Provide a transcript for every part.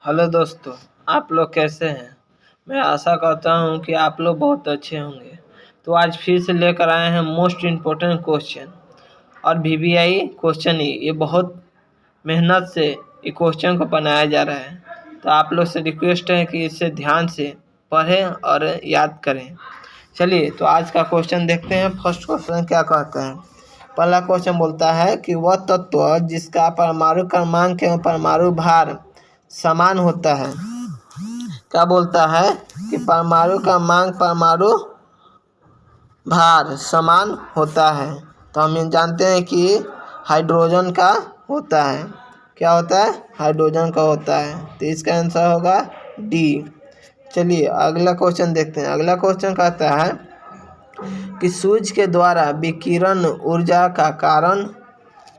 Hello दोस्तों, आप लोग कैसे हैं। मैं आशा करता हूं कि आप लोग बहुत अच्छे होंगे। तो आज फिर से लेकर आए हैं मोस्ट इम्पोर्टेंट क्वेश्चन और वीवीआई क्वेश्चन ही ये बहुत मेहनत से ये क्वेश्चन को बनाया जा रहा है। तो आप लोग से रिक्वेस्ट है कि इसे ध्यान से पढ़ें और याद करें। चलिए तो आज का क्वेश्चन देखते हैं। फर्स्ट क्वेश्चन क्या कहता है। पहला क्वेश्चन बोलता है कि वह तत्व जिसका परमाणु क्रमांक एवं परमाणु भार समान होता है। क्या बोलता है कि परमाणु क्रमांक परमाणु भार समान होता है। तो हम जानते हैं कि हाइड्रोजन का होता है। क्या होता है? हाइड्रोजन का होता है। तो इसका आंसर होगा डी। चलिए अगला क्वेश्चन देखते हैं। अगला क्वेश्चन कहता है कि सूर्य के द्वारा विकिरण ऊर्जा का कारण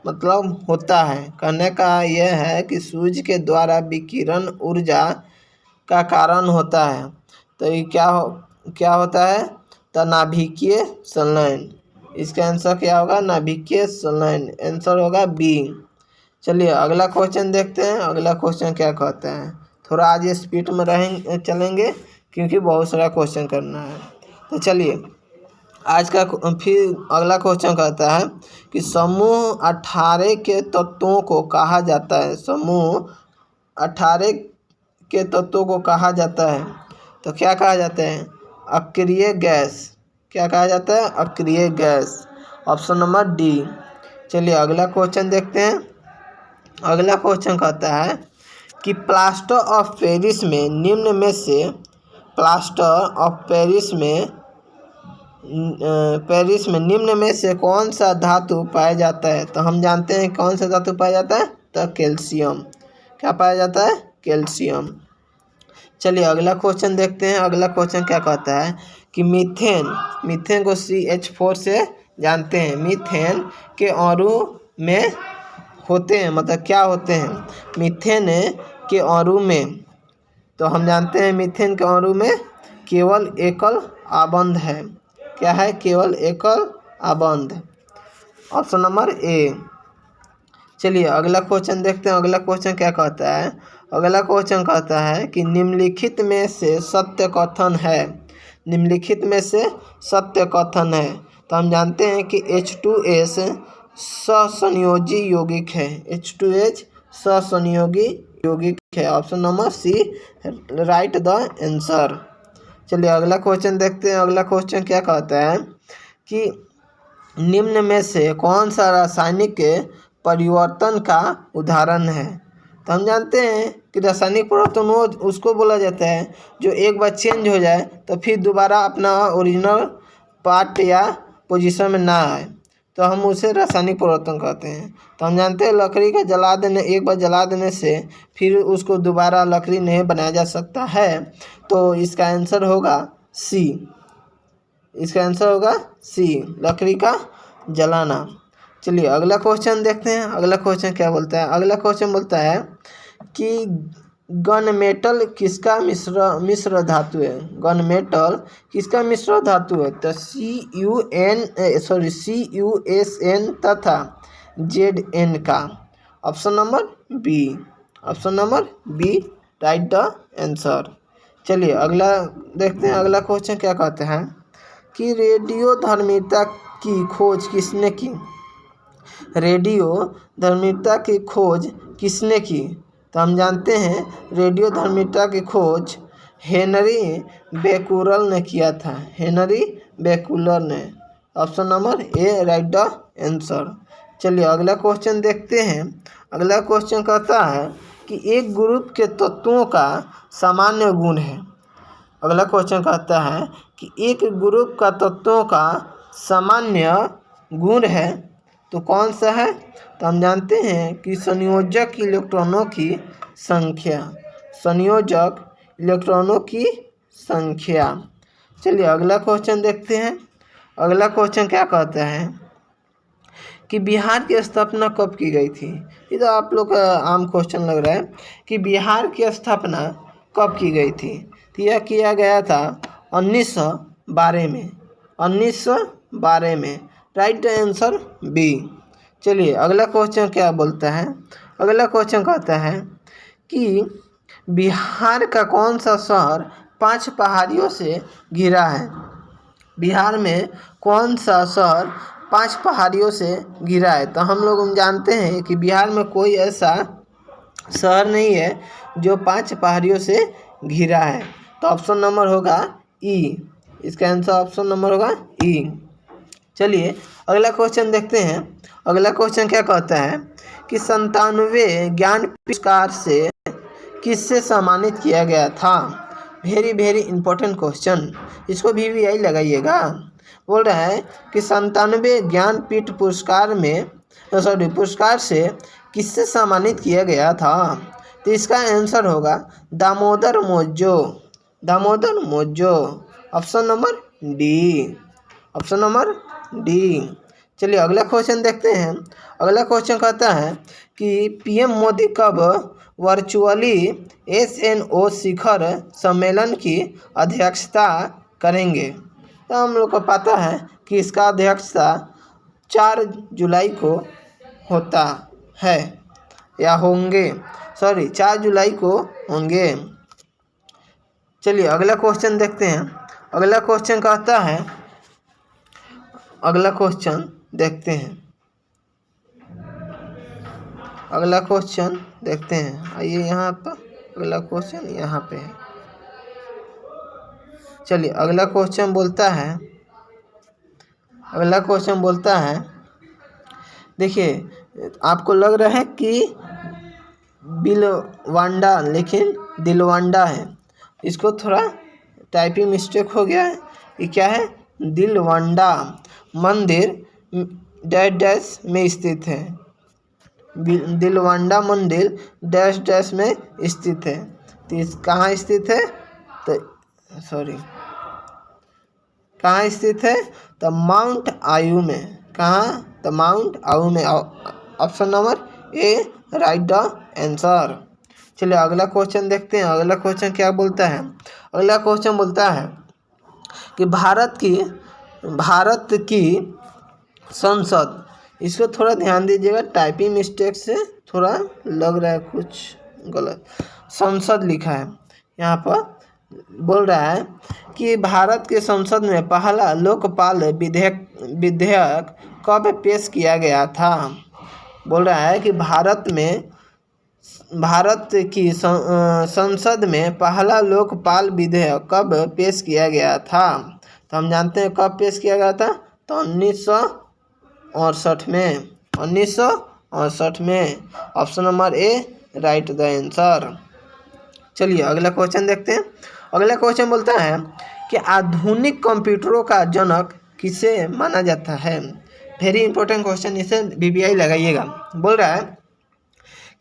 मतलब होता है। कहने का यह है कि सूर्य के द्वारा विकिरण ऊर्जा का कारण होता है। तो ये क्या होता है? तो नाभिकीय संलयन। इसका आंसर क्या होगा? नाभिकीय संलयन। आंसर होगा बी। चलिए अगला क्वेश्चन देखते हैं। अगला क्वेश्चन क्या कहता है। थोड़ा आज ये स्पीड में चलेंगे क्योंकि बहुत सारा क्वेश्चन करना है। तो चलिए आज का फिर अगला क्वेश्चन कहता है कि समूह 18 के तत्वों को कहा जाता है। समूह 18 के तत्वों को कहा जाता है। तो क्या कहा जाता है? अक्रिय गैस। क्या कहा जाता है? अक्रिय गैस। Option number D. चलिए अगला क्वेश्चन देखते हैं। अगला क्वेश्चन कहता है कि प्लास्टर ऑफ पेरिस में निम्न में से प्लास्टर ऑफ पेरिस में निम्न में से कौन सा धातु पाया जाता है। तो हम जानते हैं कौन सा धातु पाया जाता है। तो कैल्शियम। क्या पाया जाता है? कैल्शियम। चलिए अगला क्वेश्चन देखते हैं। अगला क्वेश्चन क्या कहता है कि मीथेन को CH4 से जानते हैं। मीथेन के अणु में होते हैं मतलब क्या होते हैं? मीथेन के अणु में तो हम जानते हैं मीथेन के अणु में केवल एकल आबंध है। क्या है? केवल एकल आबंध। Option number A. चलिए अगला क्वेश्चन देखते हैं। अगला क्वेश्चन क्या कहता है। अगला क्वेश्चन कहता है कि निम्नलिखित में से सत्य कथन है। निम्नलिखित में से सत्य कथन है। तो हम जानते हैं कि H2S सहसंयोजी यौगिक है। H2H सहसंयोगी यौगिक है। Option number C right the answer. चलिए अगला क्वेश्चन देखते हैं। अगला क्वेश्चन क्या कहता है कि निम्न में से कौन सा रासायनिक परिवर्तन का उदाहरण है। तो हम जानते हैं कि रासायनिक परिवर्तन वो उसको बोला जाता है जो एक बार चेंज हो जाए तो फिर दोबारा अपना ओरिजिनल पार्ट या पोजीशन में ना आए, तो हम उसे रासायनिक परिवर्तन कहते हैं। तो हम जानते हैं लकड़ी का एक बार जला देने से फिर उसको दोबारा लकड़ी नहीं बनाया जा सकता है। तो इसका आंसर होगा सी। इसका आंसर होगा सी, लकड़ी का जलाना। चलिए अगला क्वेश्चन देखते हैं। अगला क्वेश्चन क्या बोलता है। अगला क्वेश्चन बोलता है कि गन मेटल किसका मिश्र धातु है। गन मेटल किसका मिश्र धातु है। तो CuSN तथा Zn का। Option number B. Option number B right the answer. चलिए अगला देखते हैं। अगला क्वेश्चन क्या कहते हैं कि रेडियोधर्मिता की खोज किसने की। रेडियोधर्मिता की खोज किसने की। तो हम जानते हैं रेडियोधर्मिता की खोज हेनरी बेकुलर ने किया था। हेनरी बेकुलर ने। Option number A right the answer. चलिए अगला क्वेश्चन देखते हैं। अगला क्वेश्चन कहता है कि एक ग्रुप के तत्वों का सामान्य गुण है। अगला क्वेश्चन कहता है कि एक ग्रुप का तत्वों का सामान्य गुण है तो कौन सा है। तो हम जानते हैं कि संयोजक इलेक्ट्रॉनों की संख्या। संयोजक इलेक्ट्रॉनों की संख्या। चलिए अगला क्वेश्चन देखते हैं। अगला क्वेश्चन क्या कहता है कि बिहार की स्थापना कब की गई थी। ये तो आप लोग का आम क्वेश्चन लग रहा है कि बिहार की स्थापना कब की गई थी। तो यह किया गया था 1912 में। 1912 में राइट आंसर बी। चलिए अगला क्वेश्चन क्या बोलता है। अगला क्वेश्चन कहता है कि बिहार का कौन सा शहर 5 पहाड़ियों से घिरा है? बिहार में कौन सा शहर 5 पहाड़ियों से घिरा है? तो हम लोग जानते हैं कि बिहार में कोई ऐसा शहर नहीं है जो 5 पहाड़ियों से घिरा है। तो ऑप्शन नंबर होगा ई। इसका आंसर ऑप्शन नंबर होगा ई। चलिए अगला क्वेश्चन देखते हैं। अगला क्वेश्चन क्या कहता है कि 97वें ज्ञान पुरस्कार से किससे सम्मानित किया गया था? वेरी इंपॉर्टेंट क्वेश्चन, इसको भी लगाइएगा। बोल रहा है कि 97वें ज्ञानपीठ पुरस्कार से किससे सम्मानित किया गया था? तो इसका आंसर होगा Damodar Mauzo. Damodar Mauzo, option number D. Option number D. चलिए अगला क्वेश्चन देखते हैं। अगला क्वेश्चन कहता है कि पीएम मोदी कब वर्चुअली एसएनओ शिखर सम्मेलन की अध्यक्षता करेंगे? तो हम लोग को पता है कि इसका अध्यक्षता 4 जुलाई को होता है या होंगे, 4 जुलाई को होंगे। चलिए अगला क्वेश्चन देखते हैं। अगला क्वेश्चन कहता है, अगला क्वेश्चन देखते हैं। अगला क्वेश्चन देखते हैं, आइए यहाँ पर। अगला क्वेश्चन यहाँ पे है। चलिए अगला क्वेश्चन बोलता है, अगला क्वेश्चन बोलता है, देखिए आपको लग रहा है कि बिलवांडा लेकिन दिलवांडा है। इसको थोड़ा टाइपिंग मिस्टेक हो गया है। ये क्या है? दिलवांडा मंदिर डैश डैश में स्थित है। दिलवांडा मंदिर डैश डैश में स्थित है। तो इस कहाँ स्थित है? तो कहाँ स्थित है? तो माउंट आयू में। कहाँ? तो माउंट आयू में। Option number A right the answer. चलिए अगला क्वेश्चन देखते हैं। अगला क्वेश्चन क्या बोलता है? अगला क्वेश्चन बोलता है कि भारत की संसद, इसको थोड़ा ध्यान दीजिएगा, टाइपिंग मिस्टेक से थोड़ा लग रहा है कुछ गलत। संसद लिखा है यहाँ पर। बोल रहा है कि भारत के संसद में पहला लोकपाल विधेयक कब पेश किया गया था? बोल रहा है कि भारत की संसद में पहला लोकपाल विधेयक कब पेश किया गया था? तो हम जानते हैं कब पेश किया गया था। तो 1968 में। 1968 में। Option number A right the answer. चलिए अगला क्वेश्चन देखते हैं। अगला क्वेश्चन बोलता है कि आधुनिक कंप्यूटरों का जनक किसे माना जाता है? वेरी इंपॉर्टेंट क्वेश्चन, इसे VVI लगाइएगा। बोल रहा है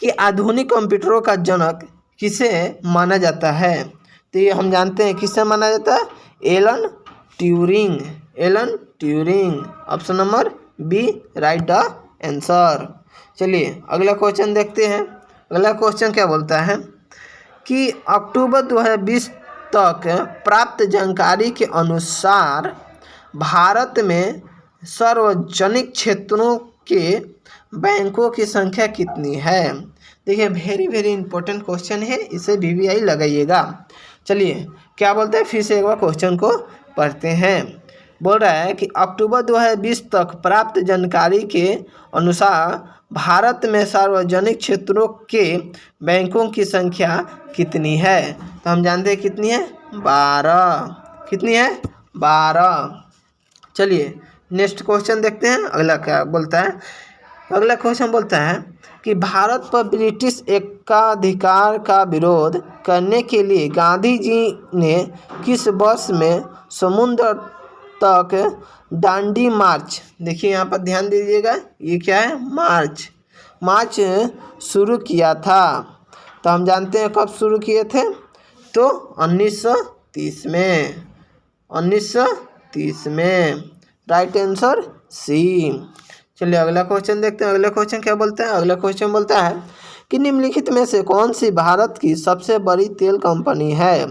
कि आधुनिक कंप्यूटरों का जनक किसे माना जाता है? तो ये हम जानते हैं किसे माना जाता है? Alan Turing. Alan Turing, option number B right the answer. चलिए अगला क्वेश्चन देखते हैं। अगला क्वेश्चन क्या बोलता है कि अक्टूबर 2020 तक प्राप्त जानकारी के अनुसार भारत में सार्वजनिक क्षेत्रों के बैंकों की संख्या कितनी है? देखिए वेरी इंपॉर्टेंट क्वेश्चन है, इसे VVI लगाइएगा। चलिए क्या बोलते हैं, फिर से एक बार क्वेश्चन को पढ़ते हैं। बोल रहा है कि अक्टूबर 2020 तक प्राप्त जानकारी के अनुसार भारत में सार्वजनिक क्षेत्रों के बैंकों की संख्या कितनी है? तो हम जानते हैं कितनी है? 12। कितनी है? 12। चलिए नेक्स्ट क्वेश्चन देखते हैं। अगला क्या बोलता है? अगला क्वेश्चन बोलता है कि भारत पर ब्रिटिश एकाधिकार का विरोध करने के लिए गांधी जी ने किस वर्ष में समुद्र तक दांडी मार्च, देखिए यहाँ पर ध्यान दीजिएगा, ये क्या है? मार्च शुरू किया था। तो हम जानते हैं कब शुरू किए थे? तो 1930 में। 1930 में। Right answer C. चलिए अगला क्वेश्चन देखते हैं। अगला क्वेश्चन क्या बोलता है? अगला क्वेश्चन बोलता है कि निम्नलिखित में से कौन सी भारत की सबसे बड़ी तेल कंपनी है?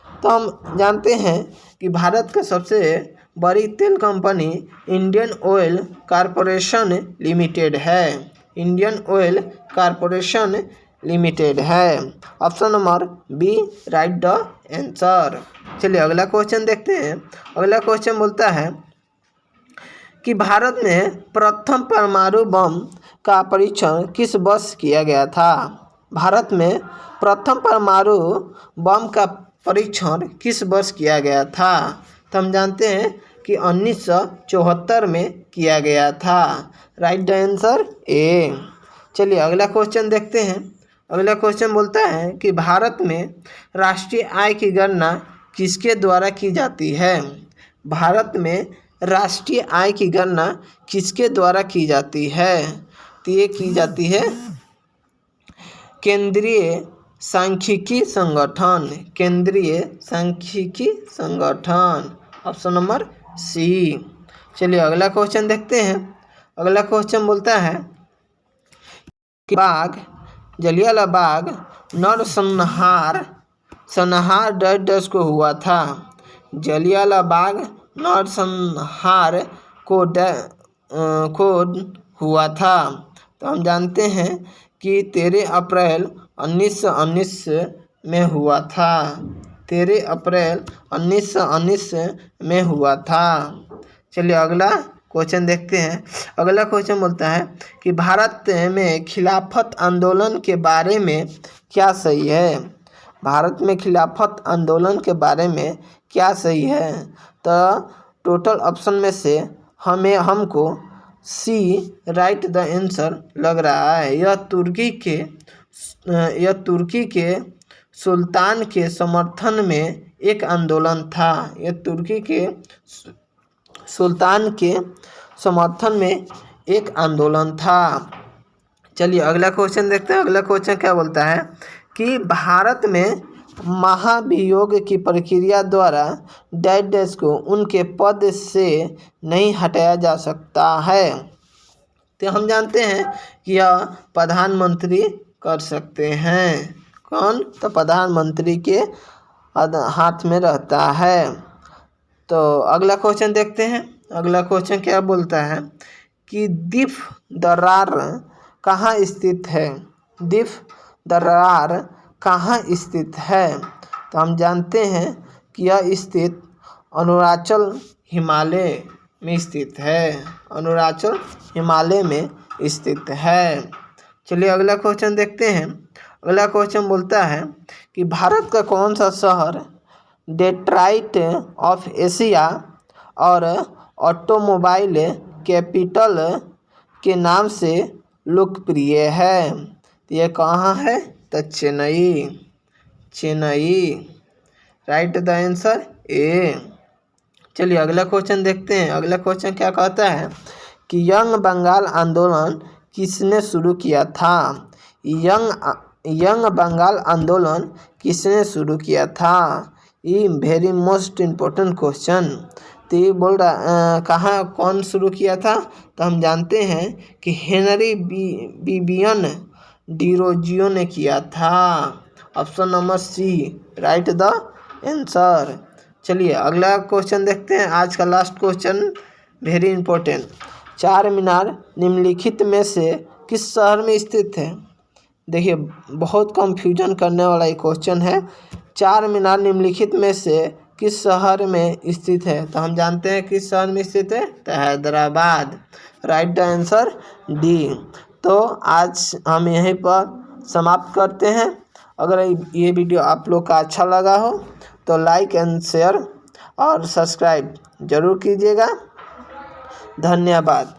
तो हम जानते हैं कि भारत का सबसे बड़ी तेल company Indian oil corporation limited है। इंडियन ऑयल कॉरपोरेशन लिमिटेड है। Option number B right the answer. चलिए अगला क्वेश्चन देखते हैं। अगला क्वेश्चन बोलता है कि भारत में प्रथम परमाणु बम का परीक्षण किस वर्ष किया गया था। भारत में प्रथम परमाणु बम का परीक्षण किस वर्ष किया गया था। तो हम जानते हैं कि 1974 में किया गया था। Right the answer A. चलिए अगला क्वेश्चन देखते हैं। अगला क्वेश्चन बोलता है कि भारत में राष्ट्रीय आय की गणना किसके द्वारा की जाती है। भारत में राष्ट्रीय आय की गणना किसके द्वारा की जाती है। तो ये की जाती है केंद्रीय सांख्यिकी संगठन। केंद्रीय सांख्यिकी संगठन। Option number C. चलिए अगला क्वेश्चन देखते हैं। अगला क्वेश्चन बोलता है कि जलियांवाला बाग नरसंहार डस को हुआ था। जलियांवाला बाग नरसंहार को हुआ था। तो हम जानते हैं कि 13 अप्रैल 1919 में हुआ था। 13 अप्रैल 1919 में हुआ था। चलिए अगला क्वेश्चन देखते हैं। अगला क्वेश्चन बोलता है कि भारत में खिलाफत आंदोलन के बारे में क्या सही है। भारत में खिलाफत आंदोलन के बारे में क्या सही है। तो टोटल ऑप्शन में से हमको सी राइट द आंसर लग रहा है। यह तुर्की के सुल्तान के समर्थन में एक आंदोलन था। यह तुर्की के सुल्तान के समर्थन में एक आंदोलन था। चलिए अगला क्वेश्चन देखते हैं। अगला क्वेश्चन क्या बोलता है कि भारत में महाभियोग की प्रक्रिया द्वारा डैश को उनके पद से नहीं हटाया जा सकता है। तो हम जानते हैं कि यह प्रधानमंत्री कर सकते हैं। कौन? तो प्रधानमंत्री के हाथ में रहता है। तो अगला क्वेश्चन देखते हैं। अगला क्वेश्चन क्या बोलता है कि दीप दर्रार कहाँ स्थित है। दीप दर्रार कहाँ स्थित है। तो हम जानते हैं कि यह स्थित अरुणाचल हिमालय में स्थित है। अरुणाचल हिमालय में स्थित है। चलिए अगला क्वेश्चन देखते हैं। अगला क्वेश्चन बोलता है कि भारत का कौन सा शहर डेट्रॉइट ऑफ एशिया और ऑटोमोबाइल कैपिटल के नाम से लोकप्रिय है। तो यह कहाँ है? तो Chennai. Right the answer A. चलिए अगला क्वेश्चन देखते हैं। अगला क्वेश्चन क्या कहता है कि यंग बंगाल आंदोलन किसने शुरू किया था। यंग बंगाल आंदोलन किसने शुरू किया था। ये वेरी मोस्ट इम्पोर्टेंट क्वेश्चन। तो ये बोल रहा कहाँ कौन शुरू किया था। तो हम जानते हैं कि हेनरी बिबियन डिरोजियो ने किया था। Option number C right the answer. चलिए अगला क्वेश्चन देखते हैं। आज का लास्ट क्वेश्चन वेरी इंपॉर्टेंट। चार मीनार निम्नलिखित में से किस शहर में स्थित है। देखिए बहुत कंफ्यूजन करने वाला ये क्वेश्चन है। चार मीनार निम्नलिखित में से किस शहर में स्थित है। तो हम जानते हैं किस शहर में स्थित है। तो Hyderabad. Right the answer D. तो आज हम यहीं पर समाप्त करते हैं। अगर ये वीडियो आप लोग का अच्छा लगा हो तो लाइक एंड शेयर और सब्सक्राइब ज़रूर कीजिएगा। धन्यवाद।